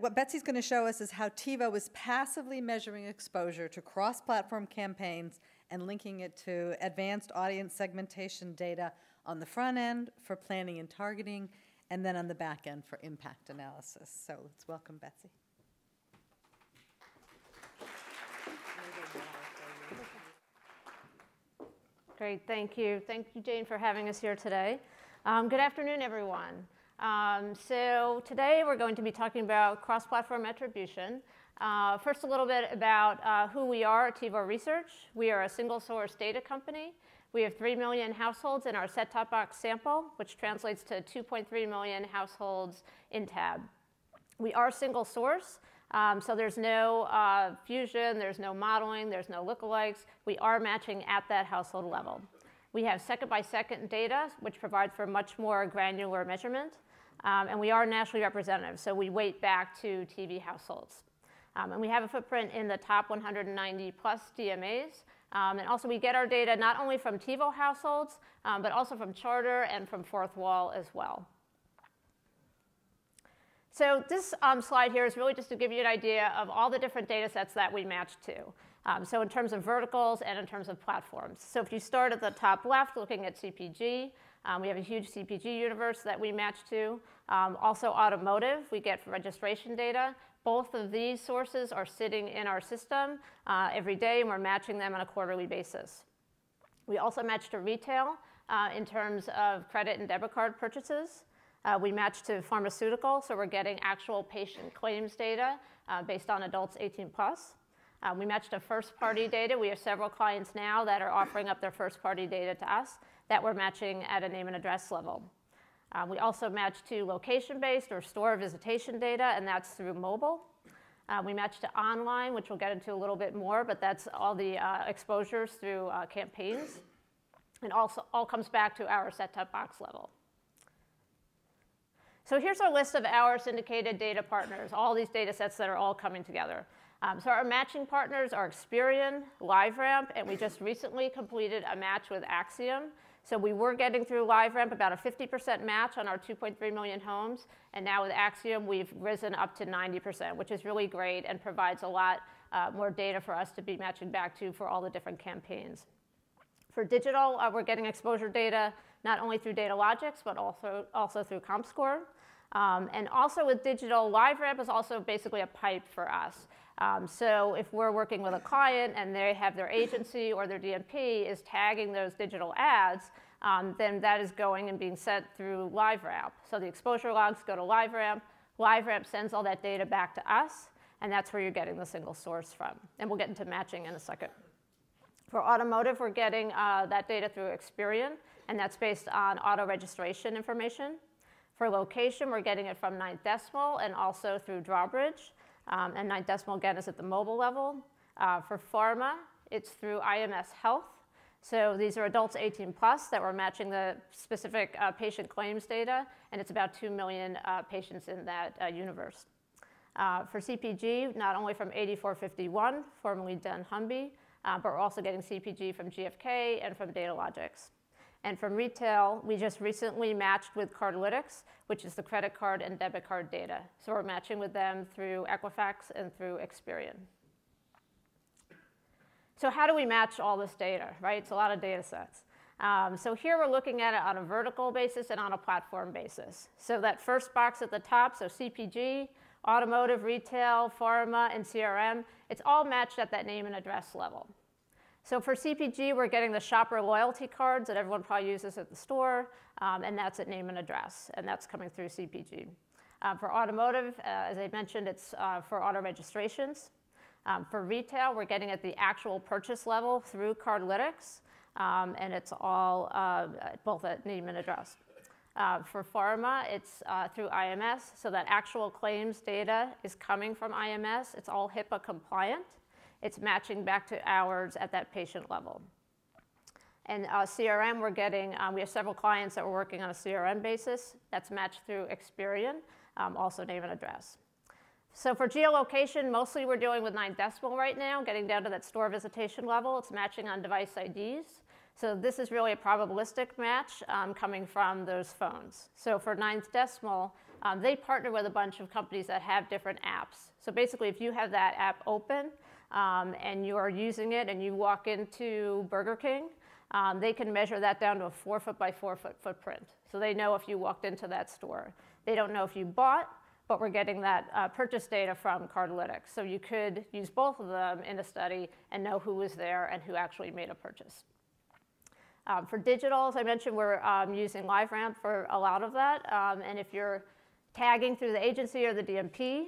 What Betsy's going to show us is how TiVo is passively measuring exposure to cross-platform campaigns and linking it to advanced audience segmentation data on the front end for planning and targeting, and then on the back end for impact analysis. So let's welcome Betsy. Great, thank you. Thank you, Jane, for having us here today. Good afternoon, everyone. So today we're going to be talking about cross-platform attribution. First, a little bit about who we are at TiVo Research. We are a single-source data company. We have 3 million households in our set-top box sample, which translates to 2.3 million households in tab. We are single-source, so there's no fusion, there's no modeling, there's no lookalikes. We are matching at that household level. We have second-by-second data, which provides for much more granular measurement. And we are nationally representative, so we weight back to TV households. And we have a footprint in the top 190 plus DMAs. And also we get our data not only from TiVo households, but also from Charter and from Fourth Wall as well. So this slide here is really just to give you an idea of all the different data sets that we match to. So in terms of verticals and in terms of platforms. So if you start at the top left looking at CPG, we have a huge CPG universe that we match to. Also automotive, we get registration data. Both of these sources are sitting in our system every day, and we're matching them on a quarterly basis. We also match to retail in terms of credit and debit card purchases. We match to pharmaceutical, so we're getting actual patient claims data based on adults 18 plus. We match to first-party data. We have several clients now that are offering up their first-party data to us that we're matching at a name and address level. We also match to location-based or store visitation data, and that's through mobile. We match to online, which we'll get into a little bit more, but that's all the exposures through campaigns. And also all comes back to our set-top box level. So here's our list of our syndicated data partners, all these data sets that are all coming together. So our matching partners are Experian, LiveRamp, and we just recently completed a match with Acxiom. So we were getting through LiveRamp about a 50% match on our 2.3 million homes, and now with Acxiom we've risen up to 90%, which is really great and provides a lot more data for us to be matching back to for all the different campaigns. For digital, we're getting exposure data not only through Datalogics, but also through ComScore. And also with digital, LiveRamp is also basically a pipe for us. So if we're working with a client and they have their agency or their DMP is tagging those digital ads, then that is going and being sent through LiveRamp. So the exposure logs go to LiveRamp. LiveRamp sends all that data back to us, and that's where you're getting the single source from. And we'll get into matching in a second. For automotive, we're getting that data through Experian, and that's based on auto registration information. For location, we're getting it from Ninth Decimal and also through Drawbridge. And Ninth Decimal, again, is at the mobile level. For pharma, it's through IMS Health. So these are adults 18 plus that we're matching the specific patient claims data, and it's about 2 million patients in that universe. For CPG, not only from 8451, formerly dunnhumby, but we're also getting CPG from GfK and from Datalogics. And from retail, we just recently matched with Cardlytics, which is the credit card and debit card data. So we're matching with them through Equifax and through Experian. So how do we match all this data, right? It's a lot of data sets. So here we're looking at it on a vertical basis and on a platform basis. So that first box at the top, so CPG, automotive, retail, pharma, and CRM, it's all matched at that name and address level. So for CPG, we're getting the shopper loyalty cards that everyone probably uses at the store, and that's at name and address, and that's coming through CPG. For automotive, as I mentioned, it's for auto registrations. For retail, we're getting at the actual purchase level through Cardlytics, and it's all both at name and address. For pharma, it's through IMS, so that actual claims data is coming from IMS. It's all HIPAA compliant. It's matching back to ours at that patient level. And CRM, we're getting, we have several clients that we're working on a CRM basis. That's matched through Experian, also name and address. So for geolocation, mostly we're dealing with Ninth Decimal right now, getting down to that store visitation level. It's matching on device IDs. So this is really a probabilistic match coming from those phones. So for Ninth Decimal, they partner with a bunch of companies that have different apps. So basically, if you have that app open and you are using it and you walk into Burger King, they can measure that down to a 4-foot by 4-foot footprint. So they know if you walked into that store. They don't know if you bought, but we're getting that purchase data from Cardlytics. So you could use both of them in a study and know who was there and who actually made a purchase. For digital, as I mentioned, we're using LiveRamp for a lot of that. And if you're tagging through the agency or the DMP,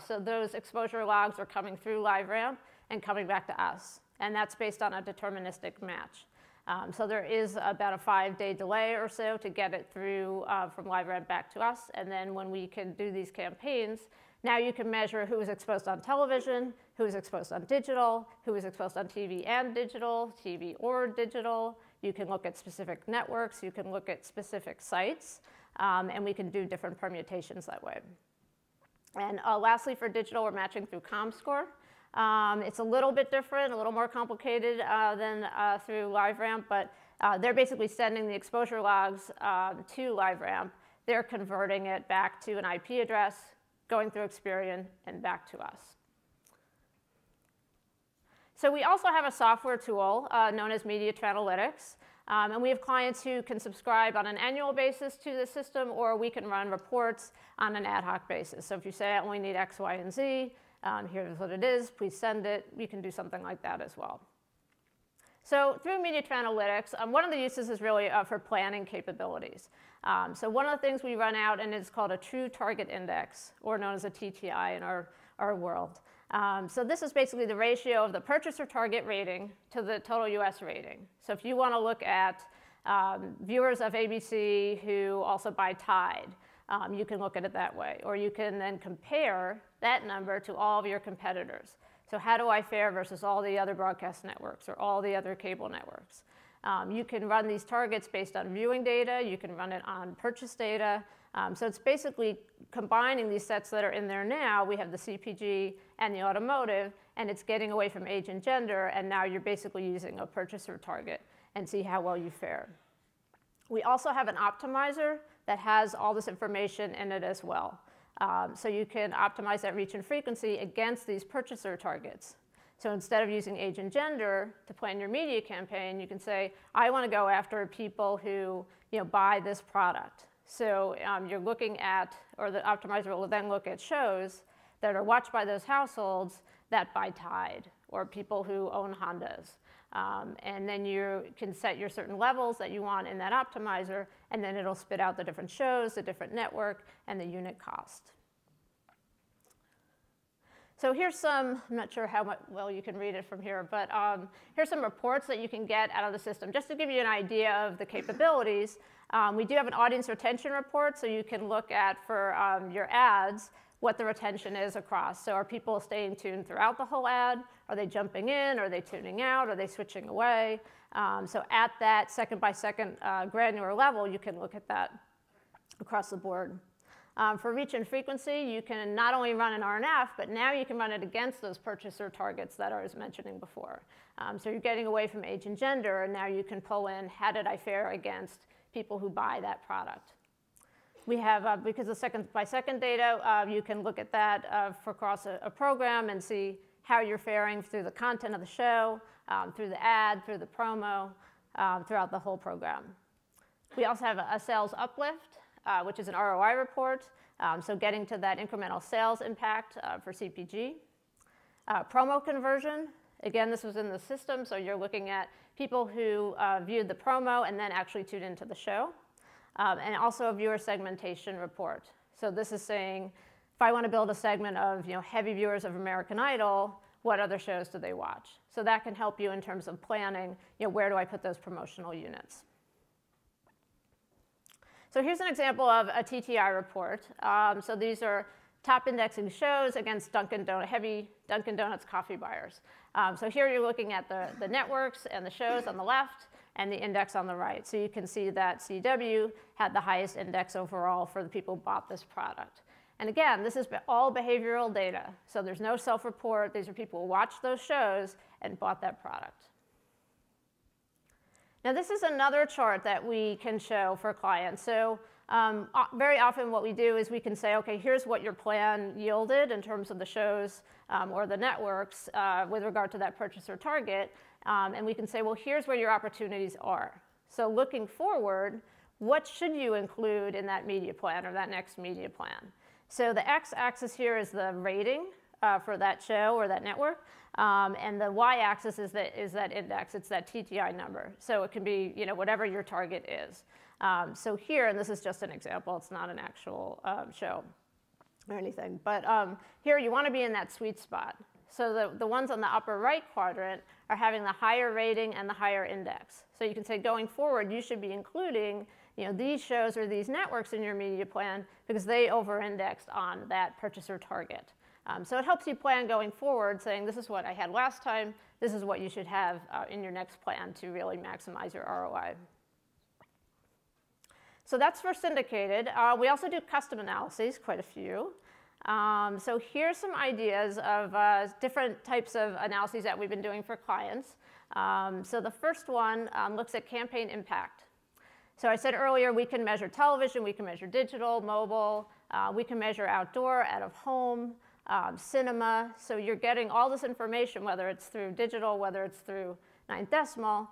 so those exposure logs are coming through LiveRamp and coming back to us. And that's based on a deterministic match. So there is about a 5-day delay or so to get it through from LiveRamp back to us. And then when we can do these campaigns, now you can measure who was exposed on television, who was exposed on digital, who was exposed on TV and digital, TV or digital. You can look at specific networks. You can look at specific sites. And we can do different permutations that way. And lastly, for digital, we're matching through ComScore. It's a little bit different, a little more complicated than through LiveRamp, but they're basically sending the exposure logs to LiveRamp. They're converting it back to an IP address, going through Experian, and back to us. So we also have a software tool known as Media Analytics. And we have clients who can subscribe on an annual basis to the system, or we can run reports on an ad hoc basis. So if you say, I only need X, Y, and Z, here's what it is, please send it, we can do something like that as well. So through Media Analytics, one of the uses is really for planning capabilities. So one of the things we run out, and it's called a True Target Index, or known as a TTI in our world. So this is basically the ratio of the purchaser target rating to the total US rating. So if you want to look at viewers of ABC who also buy Tide, you can look at it that way. Or you can then compare that number to all of your competitors. So how do I fare versus all the other broadcast networks or all the other cable networks? You can run these targets based on viewing data. You can run it on purchase data. So it's basically combining these sets that are in there now. We have the CPG and the automotive, and it's getting away from age and gender, and now you're basically using a purchaser target and see how well you fare. We also have an optimizer that has all this information in it as well. So you can optimize that reach and frequency against these purchaser targets. So instead of using age and gender to plan your media campaign, you can say, I want to go after people who buy this product. So you're looking at, or the optimizer will then look at shows that are watched by those households that buy Tide, or people who own Hondas. And then you can set your certain levels that you want in that optimizer, and then it'll spit out the different shows, the different network, and the unit cost. So here's some, I'm not sure how well you can read it from here, but here's some reports that you can get out of the system. Just to give you an idea of the capabilities, we do have an audience retention report, so you can look at, for your ads, what the retention is across. So are people staying tuned throughout the whole ad? Are they jumping in? Are they tuning out? Are they switching away? So at that second-by-second granular level, you can look at that across the board. For reach and frequency, you can not only run an RNF, but now you can run it against those purchaser targets that I was mentioning before. So you're getting away from age and gender, and now you can pull in, how did I fare against people who buy that product? We have, because of second-by-second data, you can look at that for across a program and see how you're faring through the content of the show, through the ad, through the promo, throughout the whole program. We also have a sales uplift, which is an ROI report, so getting to that incremental sales impact for CPG. Promo conversion, again, this was in the system, so you're looking at people who viewed the promo and then actually tuned into the show. And also a viewer segmentation report. So this is saying, if I want to build a segment of heavy viewers of American Idol, what other shows do they watch? So that can help you in terms of planning, where do I put those promotional units? So here's an example of a TTI report. So these are top indexing shows against heavy Dunkin' Donuts coffee buyers. So here you're looking at the networks and the shows on the left, and the index on the right. So you can see that CW had the highest index overall for the people who bought this product. And again, this is all behavioral data. So there's no self-report. These are people who watched those shows and bought that product. Now this is another chart that we can show for clients. So very often what we do is we can say, okay, here's what your plan yielded in terms of the shows or the networks with regard to that purchaser target. And we can say, well, here's where your opportunities are. So looking forward, what should you include in that media plan or that next media plan? So the x-axis here is the rating for that show or that network. And the y-axis is that index. It's that TTI number. So it can be whatever your target is. So here, and this is just an example, it's not an actual show or anything, but here you want to be in that sweet spot. So the ones on the upper right quadrant are having the higher rating and the higher index. So you can say going forward, you should be including these shows or these networks in your media plan because they over-indexed on that purchaser target. So it helps you plan going forward, saying this is what I had last time, this is what you should have in your next plan to really maximize your ROI. So that's for syndicated. We also do custom analyses, quite a few. So here's some ideas of different types of analyses that we've been doing for clients. So the first one looks at campaign impact. So I said earlier we can measure television, we can measure digital, mobile, we can measure outdoor, out of home, cinema. So you're getting all this information, whether it's through digital, whether it's through ninth decimal,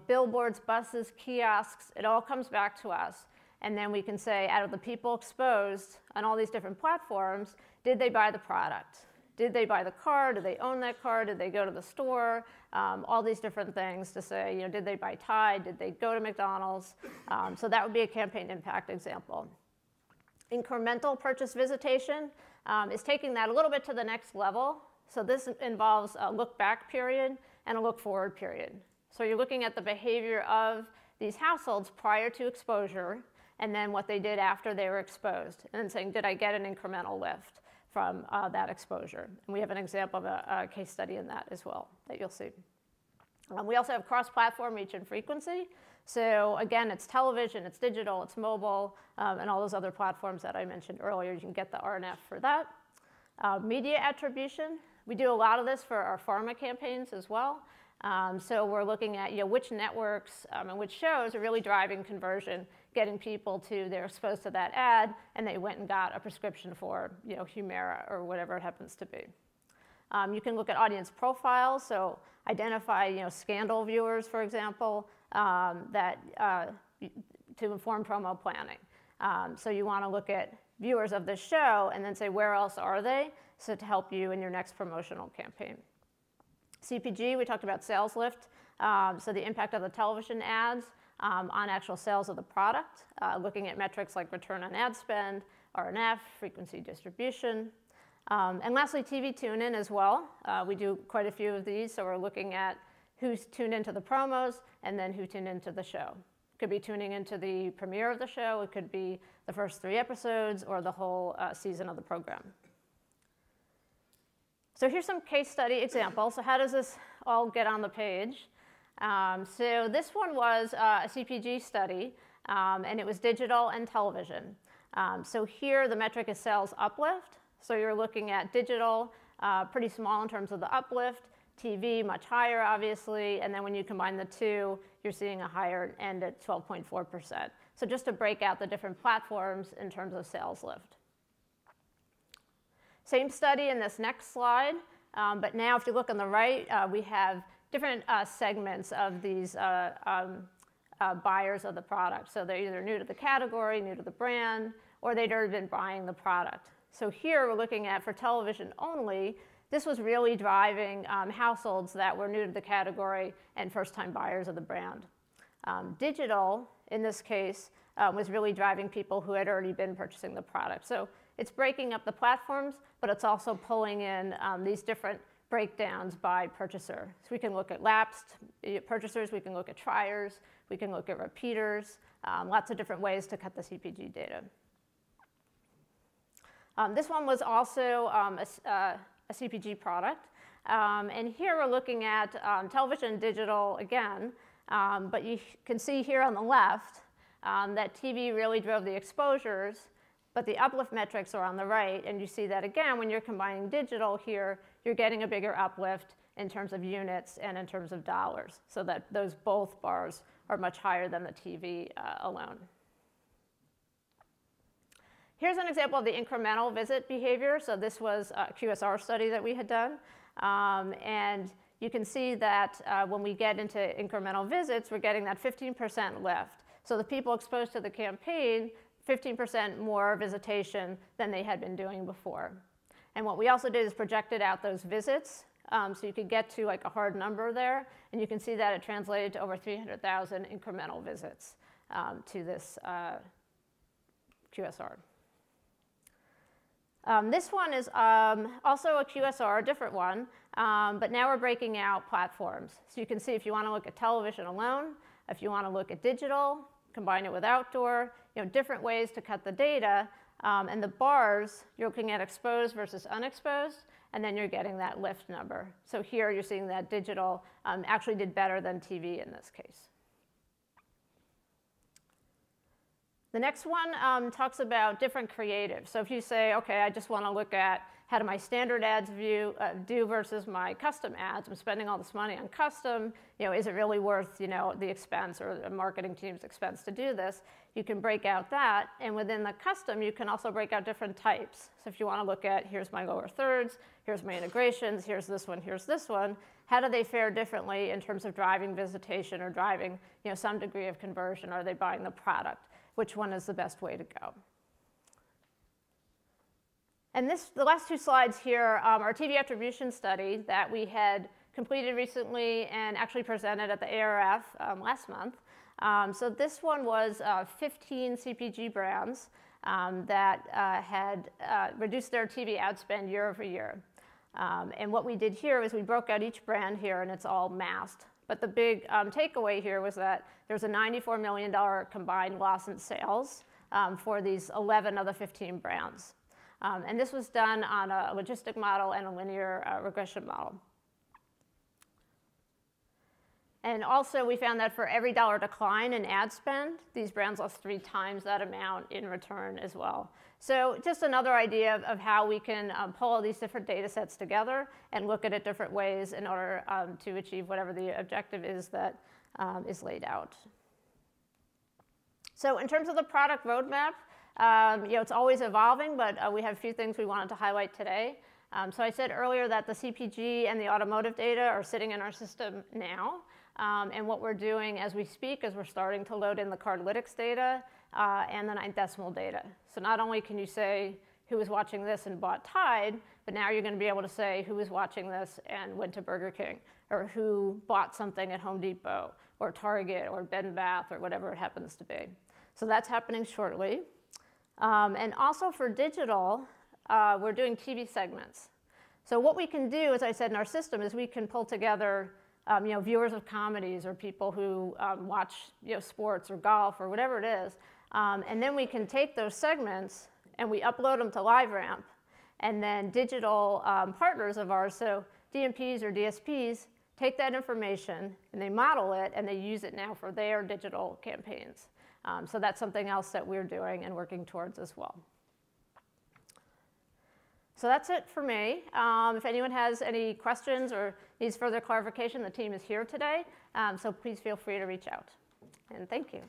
billboards, buses, kiosks, it all comes back to us. And then we can say, out of the people exposed on all these different platforms, did they buy the product? Did they buy the car? Did they own that car? Did they go to the store? All these different things to say, did they buy Tide? Did they go to McDonald's? So that would be a campaign impact example. Incremental purchase visitation is taking that a little bit to the next level. So this involves a look back period and a look forward period. So you're looking at the behavior of these households prior to exposure and then what they did after they were exposed, and then saying, did I get an incremental lift from that exposure? And we have an example of a case study in that as well that you'll see. We also have cross-platform reach and frequency. So again, it's television, it's digital, it's mobile, and all those other platforms that I mentioned earlier. You can get the RNF for that. Media attribution. We do a lot of this for our pharma campaigns as well. So we're looking at which networks and which shows are really driving conversion, getting people to, they're exposed to that ad, and they went and got a prescription for Humira or whatever it happens to be. You can look at audience profiles, so identify scandal viewers, for example, to inform promo planning. So you want to look at viewers of the show and then say, where else are they? So to help you in your next promotional campaign. CPG, we talked about sales lift, so the impact of the television ads on actual sales of the product, looking at metrics like return on ad spend, RNF, frequency distribution. And lastly, TV tune-in as well. We do quite a few of these, so we're looking at who's tuned into the promos and then who tuned into the show. Could be tuning into the premiere of the show, it could be the first 3 episodes or the whole season of the program. So here's some case study examples. So how does this all get on the page? So this one was a CPG study, and it was digital and television. So here the metric is sales uplift. So you're looking at digital, pretty small in terms of the uplift, TV much higher obviously, and then when you combine the two, you're seeing a higher end at 12.4%. So just to break out the different platforms in terms of sales lift. Same study in this next slide, but now if you look on the right, we have different segments of these buyers of the product. So they're either new to the category, new to the brand, or they'd already been buying the product. So here we're looking at, for television only, this was really driving households that were new to the category and first-time buyers of the brand. Digital, in this case, was really driving people who had already been purchasing the product. So it's breaking up the platforms, but it's also pulling in these different breakdowns by purchaser. So we can look at lapsed purchasers, we can look at triers, we can look at repeaters, lots of different ways to cut the CPG data. This one was also a CPG product. And here we're looking at television and digital again, but you can see here on the left that TV really drove the exposures, but the uplift metrics are on the right, and you see that again when you're combining digital here, you're getting a bigger uplift, in terms of units and in terms of dollars, so that those both bars are much higher than the TV alone. Here's an example of the incremental visit behavior. So this was a QSR study that we had done. And you can see that when we get into incremental visits, we're getting that 15% lift. So the people exposed to the campaign, 15% more visitation than they had been doing before. And what we also did is projected out those visits. So you could get to like a hard number there. And you can see that it translated to over 300,000 incremental visits to this QSR. This one is also a QSR, a different one, but now we're breaking out platforms. So you can see if you want to look at television alone, if you want to look at digital, combine it with outdoor, different ways to cut the data. And the bars, you're looking at exposed versus unexposed, and then you're getting that lift number. So here you're seeing that digital actually did better than TV in this case. The next one talks about different creatives. So if you say, okay, I just want to look at how do my standard ads do versus my custom ads. I'm spending all this money on custom. Is it really worth the expense or the marketing team's expense to do this? You can break out that. And within the custom, you can also break out different types. So if you want to look at, here's my lower thirds, here's my integrations, here's this one, how do they fare differently in terms of driving visitation or driving some degree of conversion? Are they buying the product? Which one is the best way to go? And the last two slides here are TV attribution study that we had completed recently and actually presented at the ARF last month. So this one was 15 CPG brands that had reduced their TV ad spend year over year. And what we did here is we broke out each brand here, and it's all masked. But the big takeaway here was that there's a $94 million combined loss in sales for these 11 of the 15 brands. And this was done on a logistic model and a linear regression model. And also, we found that for every dollar decline in ad spend, these brands lost 3 times that amount in return as well. So just another idea of how we can pull all these different data sets together and look at it different ways in order to achieve whatever the objective is that is laid out. So in terms of the product roadmap, it's always evolving, but we have a few things we wanted to highlight today. So I said earlier that the CPG and the automotive data are sitting in our system now. And what we're doing as we speak is we're starting to load in the Cardlytics data and the 9th decimal data. So not only can you say who was watching this and bought Tide, but now you're going to be able to say who was watching this and went to Burger King, or who bought something at Home Depot, or Target, or Bed & Bath, or whatever it happens to be. So that's happening shortly. And also for digital, we're doing TV segments. So what we can do, as I said, in our system is we can pull together viewers of comedies or people who watch sports or golf or whatever it is. And then we can take those segments and we upload them to LiveRamp. And then digital partners of ours, so DMPs or DSPs, take that information and they model it and they use it now for their digital campaigns. So that's something else that we're doing and working towards as well. So that's it for me. If anyone has any questions or needs further clarification, the team is here today. So please feel free to reach out. And thank you.